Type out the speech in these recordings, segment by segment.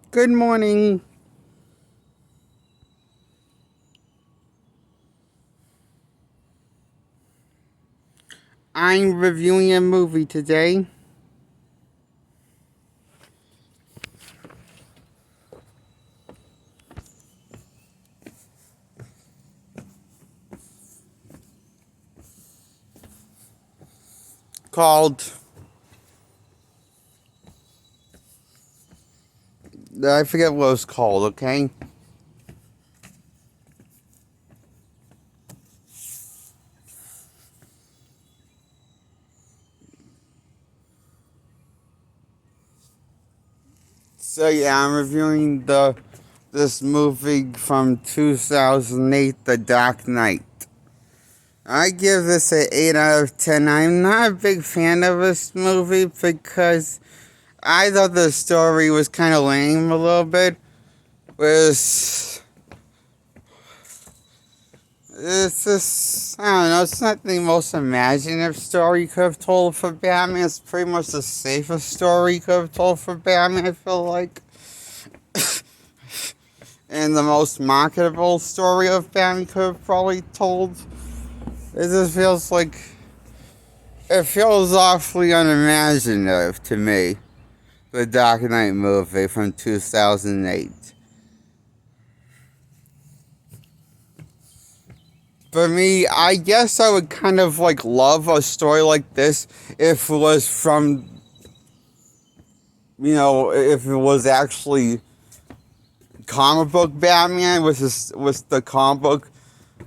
Good morning. I'm reviewing a movie today called, I forget what it's called, okay? So yeah, I'm reviewing this movie from 2008, The Dark Knight. I give this an 8 out of 10. I'm not a big fan of this movie because I thought the story was kind of lame a little bit. Was It's just, I don't know, it's not the most imaginative story you could have told for Batman. It's pretty much the safest story you could have told for Batman, I feel like. And the most marketable story of Batman could have probably told. It just feels like, it feels awfully unimaginative to me. The Dark Knight movie from 2008. For me, I guess I would kind of like love a story like this if it was from, if it was actually comic book Batman with the comic book,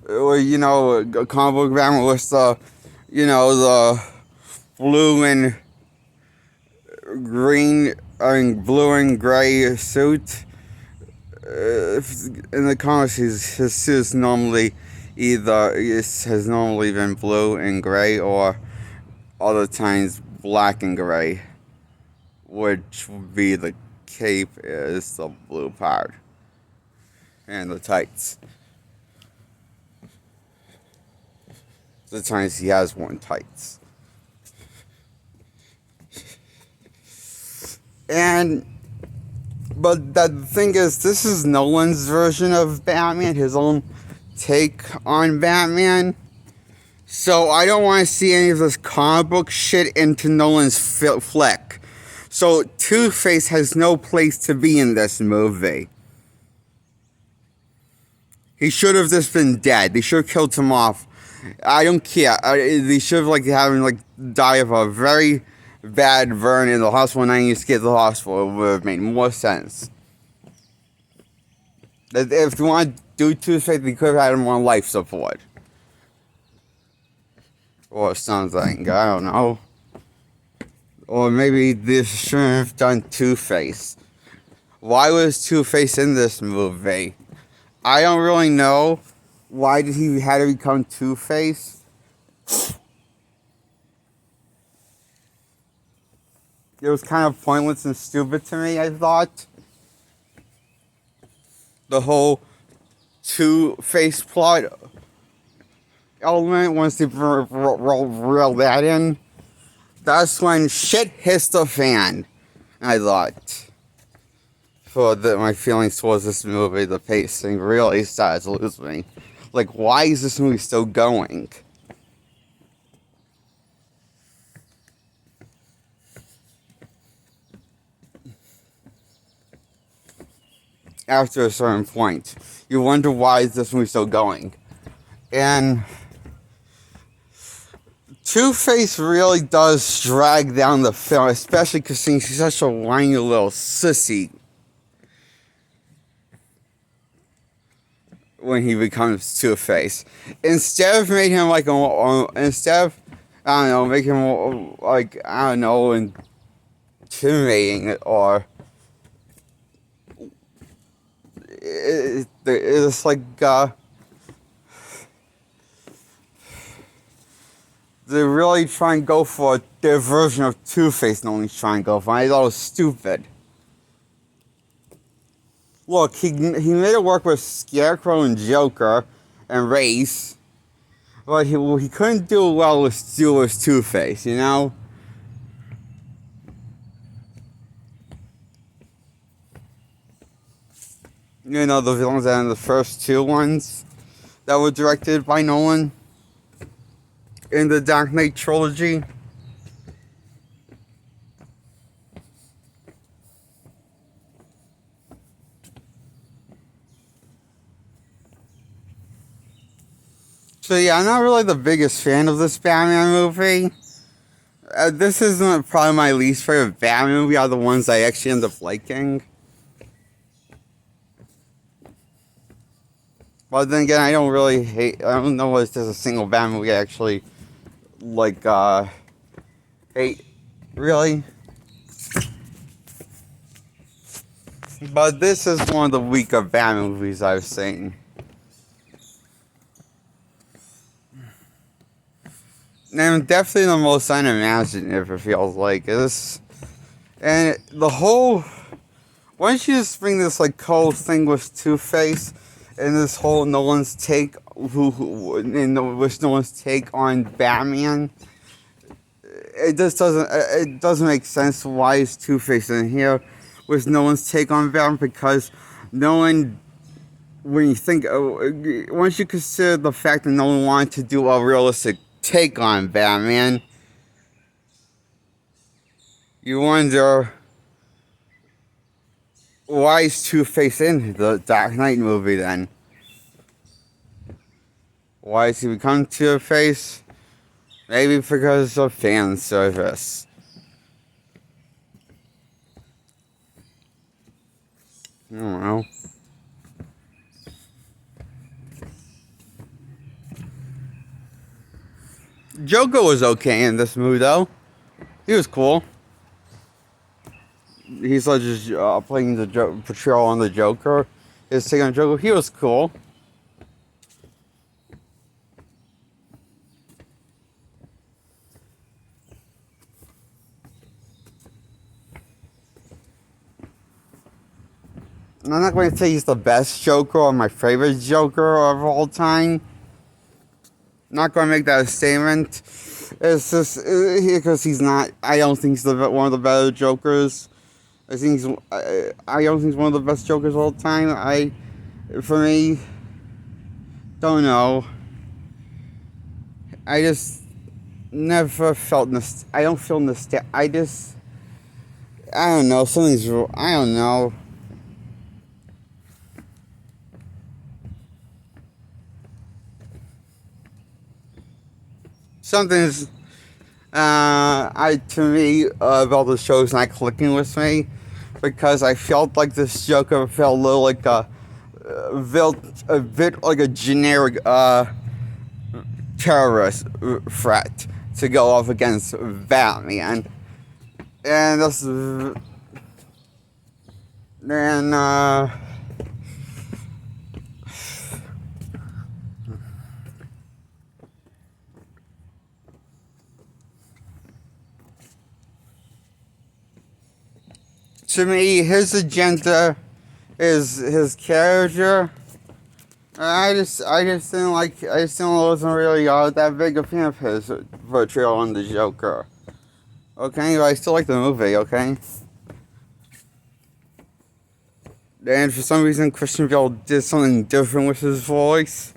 or a comic book Batman with the blue and green, blue and gray suit. In the comics, his suit is normally has normally been blue and gray, or other times black and gray, which would be the cape is the blue part and the tights. The times he has worn tights. But the thing is, this is Nolan's version of Batman, his own take on Batman. So I don't want to see any of this comic book shit into Nolan's flick. So Two-Face has no place to be in this movie. He should have just been dead. They should have killed him off. I don't care. They should have had him die of a very bad burn in the hospital, and then you escape the hospital. It would have made more sense. If you want to do Two-Face, they could have had him on life support. Or something. I don't know. Or maybe they shouldn't have done Two-Face. Why was Two-Face in this movie? I don't really know. Why did he have to become Two-Face? It was kind of pointless and stupid to me, I thought. The whole Two-Face plot element, once they reel that in, that's when shit hits the fan, I thought. My feelings towards this movie, the pacing really started to lose me. Like, why is this movie still going? After a certain point, you wonder why is this movie still going. And Two-Face really does drag down the film, especially because she's such a whiny little sissy when he becomes Two-Face. Instead of making him making him intimidating, or it's they really try and go for their version of Two-Face. No one's trying to go for. I thought it was stupid. Look, he made it work with Scarecrow and Joker and Race, but he couldn't do it well with Two-Face, you know? You know, the villains that in the first two ones that were directed by Nolan in the Dark Knight trilogy. So yeah, I'm not really the biggest fan of this Batman movie. This isn't probably my least favorite Batman movie out of the ones I actually end up liking. But then again, I don't really hate. I don't know if there's a single Batman movie I actually like. Hate really. But this is one of the weaker Batman movies I've seen. And definitely the most unimaginative, it feels like. And the whole... Why don't you just bring this, like, whole thing with Two-Face and this whole Nolan's take, which Nolan's take on Batman? It just doesn't make sense why is Two-Face in here with Nolan's take on Batman, because Nolan... When you think... once you consider the fact that Nolan wanted to do a realistic take on Batman, you wonder why is Two-Face in the Dark Knight movie then? Why has he become Two-Face? Maybe because of fan service. I don't know. Joker was okay in this movie, though. He was cool. He's like just playing the portrayal on the Joker. His take on Joker, he was cool. I'm not going to say he's the best Joker or my favorite Joker of all time. Not going to make that a statement. It's just because he's not. I don't think he's one of the better Jokers. I think I don't think he's one of the best Jokers of all time. For me, don't know. I just never felt I don't feel nostalgia. I don't know. Something's. I don't know. Something's to me about the show's not clicking with me, because I felt like this Joker felt a little like a bit like a generic terrorist threat to go off against Batman, and this then to me, his agenda is his character. I just didn't like. I still wasn't really that big a fan of his portrayal on the Joker. Okay, but I still like the movie. Okay. And for some reason, Christian Bale did something different with his voice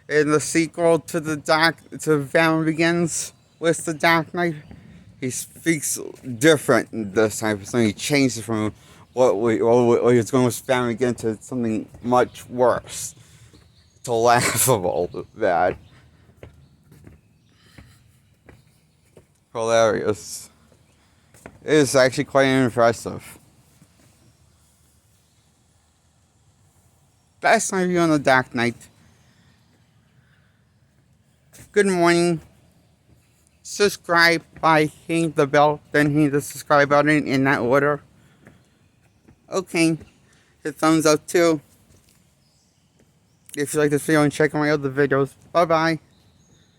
in the sequel to Batman Begins with the Dark Knight. He speaks different this time. So he changed it from what he was going with Batman again to something much worse, to laughable bad, hilarious. It is actually quite impressive. That's my review on the Dark Knight. Good morning. Subscribe by hitting the bell, then hit the subscribe button in that order. Okay, hit thumbs up too if you like this video, and check out my other videos. Bye bye.